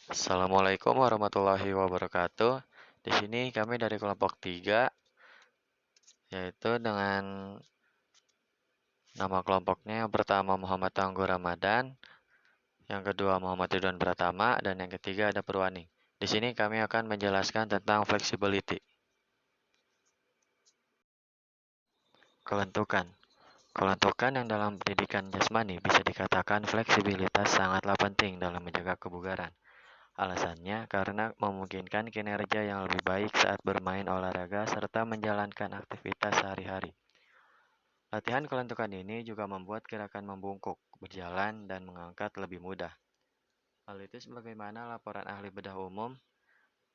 Assalamualaikum warahmatullahi wabarakatuh. Di sini kami dari kelompok 3, yaitu dengan nama kelompoknya yang pertama Muhammad Tangguh Ramadan, yang kedua Muhammad Ridwan Pratama, dan yang ketiga ada Purwani. Di sini kami akan menjelaskan tentang flexibility, kelentukan. Kelentukan yang dalam pendidikan jasmani bisa dikatakan fleksibilitas sangatlah penting dalam menjaga kebugaran. Alasannya karena memungkinkan kinerja yang lebih baik saat bermain olahraga serta menjalankan aktivitas sehari-hari. Latihan kelentukan ini juga membuat gerakan membungkuk, berjalan, dan mengangkat lebih mudah. Hal itu sebagaimana laporan ahli bedah umum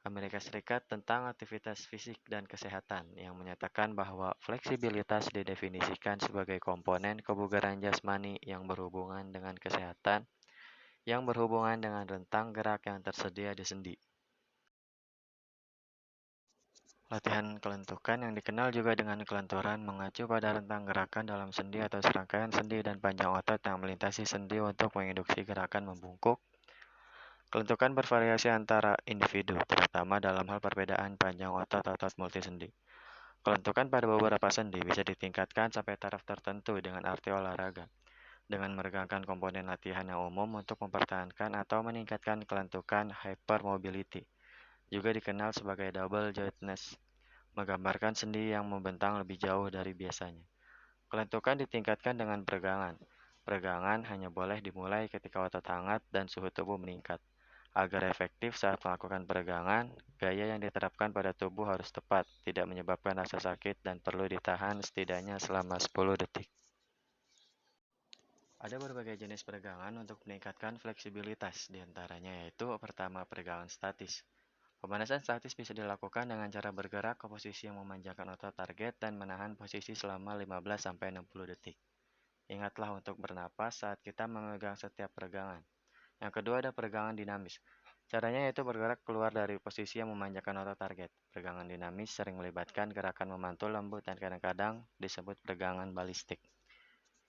Amerika Serikat tentang aktivitas fisik dan kesehatan yang menyatakan bahwa fleksibilitas didefinisikan sebagai komponen kebugaran jasmani yang berhubungan dengan kesehatan, yang berhubungan dengan rentang gerak yang tersedia di sendi. Latihan kelentukan yang dikenal juga dengan kelenturan mengacu pada rentang gerakan dalam sendi atau serangkaian sendi dan panjang otot yang melintasi sendi untuk menginduksi gerakan membungkuk. Kelentukan bervariasi antara individu, terutama dalam hal perbedaan panjang otot-otot multisendi. Kelentukan pada beberapa sendi bisa ditingkatkan sampai taraf tertentu dengan arti olahraga, dengan meregangkan komponen latihan yang umum untuk mempertahankan atau meningkatkan kelentukan hypermobility, juga dikenal sebagai double jointedness, menggambarkan sendi yang membentang lebih jauh dari biasanya. Kelentukan ditingkatkan dengan peregangan. Peregangan hanya boleh dimulai ketika otot hangat dan suhu tubuh meningkat. Agar efektif saat melakukan peregangan, gaya yang diterapkan pada tubuh harus tepat, tidak menyebabkan rasa sakit dan perlu ditahan setidaknya selama 10 detik. Ada berbagai jenis peregangan untuk meningkatkan fleksibilitas, diantaranya yaitu pertama peregangan statis. Pemanasan statis bisa dilakukan dengan cara bergerak ke posisi yang memanjangkan otot target dan menahan posisi selama 15-60 detik. Ingatlah untuk bernapas saat kita memegang setiap peregangan. Yang kedua ada peregangan dinamis. Caranya yaitu bergerak keluar dari posisi yang memanjangkan otot target. Peregangan dinamis sering melibatkan gerakan memantul lembut dan kadang-kadang disebut peregangan balistik.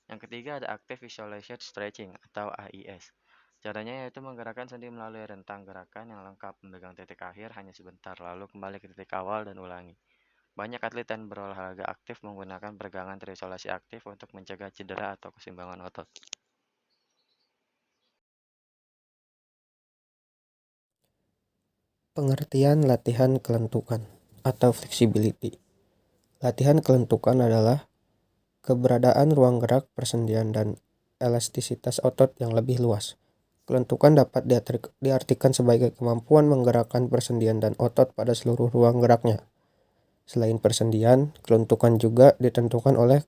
Yang ketiga ada active isolation stretching atau AIS. Caranya yaitu menggerakkan sendi melalui rentang gerakan yang lengkap, memegang titik akhir hanya sebentar, lalu kembali ke titik awal dan ulangi. Banyak atlet dan berolahraga aktif menggunakan peregangan terisolasi aktif untuk mencegah cedera atau keseimbangan otot. Pengertian latihan kelentukan atau flexibility. Latihan kelentukan adalah keberadaan ruang gerak, persendian, dan elastisitas otot yang lebih luas. Kelentukan dapat diartikan sebagai kemampuan menggerakkan persendian dan otot pada seluruh ruang geraknya. Selain persendian, kelentukan juga ditentukan oleh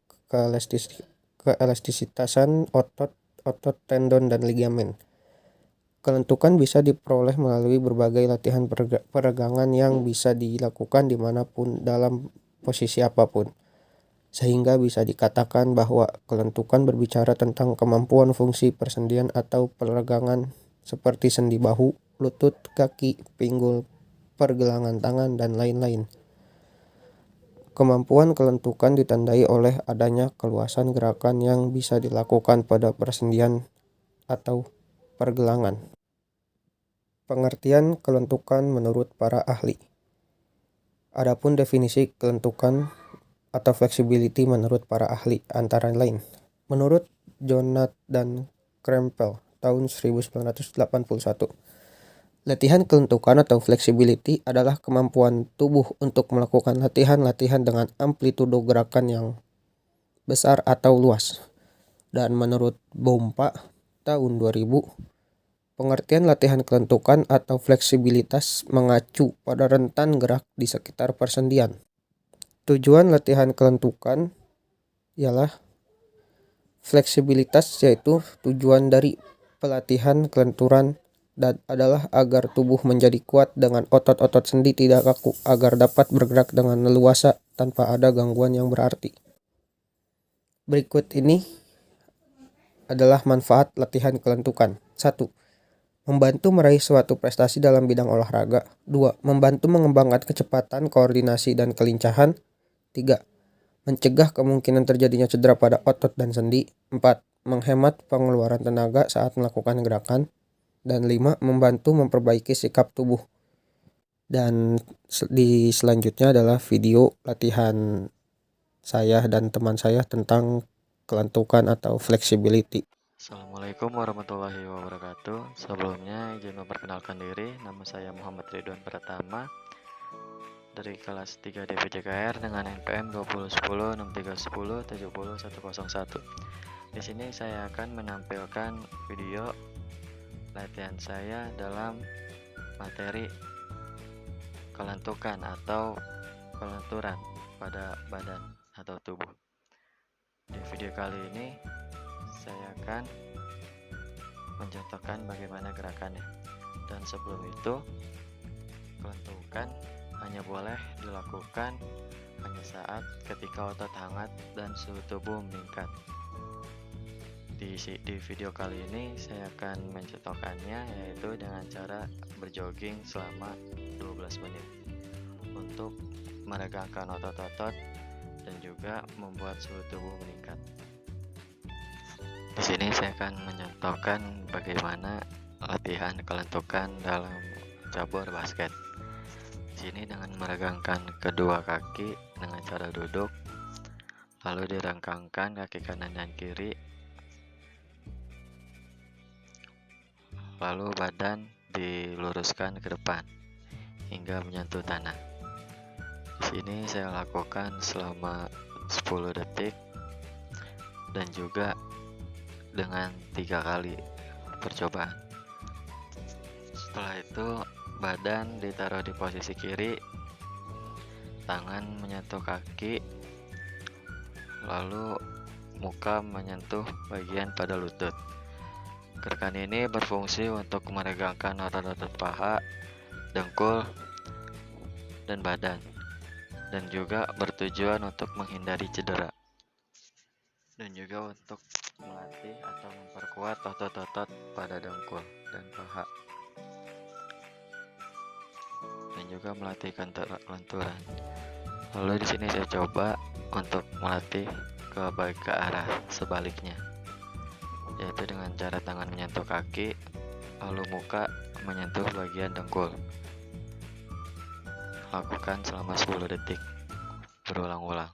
keelastisitasan otot, tendon, dan ligamen. Kelentukan bisa diperoleh melalui berbagai latihan peregangan yang bisa dilakukan dimanapun dalam posisi apapun. Sehingga bisa dikatakan bahwa kelentukan berbicara tentang kemampuan fungsi persendian atau peregangan seperti sendi bahu, lutut, kaki, pinggul, pergelangan tangan, dan lain-lain. Kemampuan kelentukan ditandai oleh adanya keluasan gerakan yang bisa dilakukan pada persendian atau pergelangan. Pengertian kelentukan menurut para ahli. Adapun definisi kelentukan atau flexibility menurut para ahli antara lain. Menurut Jonathan Krempel tahun 1981, latihan kelentukan atau flexibility adalah kemampuan tubuh untuk melakukan latihan-latihan dengan amplitudo gerakan yang besar atau luas. Dan menurut Bompa tahun 2000, pengertian latihan kelentukan atau fleksibilitas mengacu pada rentan gerak di sekitar persendian. Tujuan latihan kelentukan ialah fleksibilitas, yaitu tujuan dari pelatihan kelenturan dan adalah agar tubuh menjadi kuat dengan otot-otot sendi tidak kaku, agar dapat bergerak dengan leluasa tanpa ada gangguan yang berarti. Berikut ini adalah manfaat latihan kelentukan. 1. Membantu meraih suatu prestasi dalam bidang olahraga. 2. Membantu mengembangkan kecepatan, koordinasi, dan kelincahan. 3. Mencegah kemungkinan terjadinya cedera pada otot dan sendi. 4. Menghemat pengeluaran tenaga saat melakukan gerakan. Dan 5. Membantu memperbaiki sikap tubuh. Dan di selanjutnya adalah video latihan saya dan teman saya tentang kelentukan atau flexibility. Assalamualaikum warahmatullahi wabarakatuh. Sebelumnya izin memperkenalkan diri, nama saya Muhammad Ridwan Pratama dari kelas 3 DPJKR dengan NPM 2010 6310 70101. Di sini saya akan menampilkan video latihan saya dalam materi kelentukan atau kelenturan pada badan atau tubuh. Di video kali ini saya akan mencontohkan bagaimana gerakannya. Dan sebelum itu, kelentukan hanya boleh dilakukan hanya saat ketika otot hangat dan suhu tubuh meningkat. Di video kali ini saya akan mencontohkannya, yaitu dengan cara berjogging selama 12 menit untuk meregangkan otot-otot dan juga membuat suhu tubuh meningkat. Di sini saya akan mencontohkan bagaimana latihan kelentukan dalam cabur basket. Di sini dengan meregangkan kedua kaki dengan cara duduk, lalu direngkangkan kaki kanan dan kiri, lalu badan diluruskan ke depan hingga menyentuh tanah. Di sini saya lakukan selama 10 detik dan juga dengan 3 kali percobaan. Setelah itu badan ditaruh di posisi kiri, tangan menyentuh kaki, lalu muka menyentuh bagian pada lutut. Gerakan ini berfungsi untuk meregangkan otot-otot paha, dengkul, dan badan, dan juga bertujuan untuk menghindari cedera, dan juga untuk melatih atau memperkuat otot-otot pada dengkul dan paha, dan juga melatih kelenturan. Lalu di sini saya coba untuk melatih ke arah sebaliknya, yaitu dengan cara tangan menyentuh kaki, lalu muka menyentuh bagian dengkul. Lakukan selama 10 detik, berulang-ulang.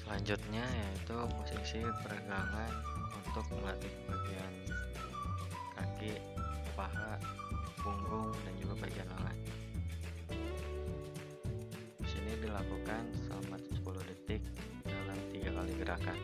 Selanjutnya yaitu posisi peregangan untuk melatih bagian kaki, paha, punggung, dan juga bagian lengan. Di sini dilakukan selama 10 detik dalam 3 kali gerakan.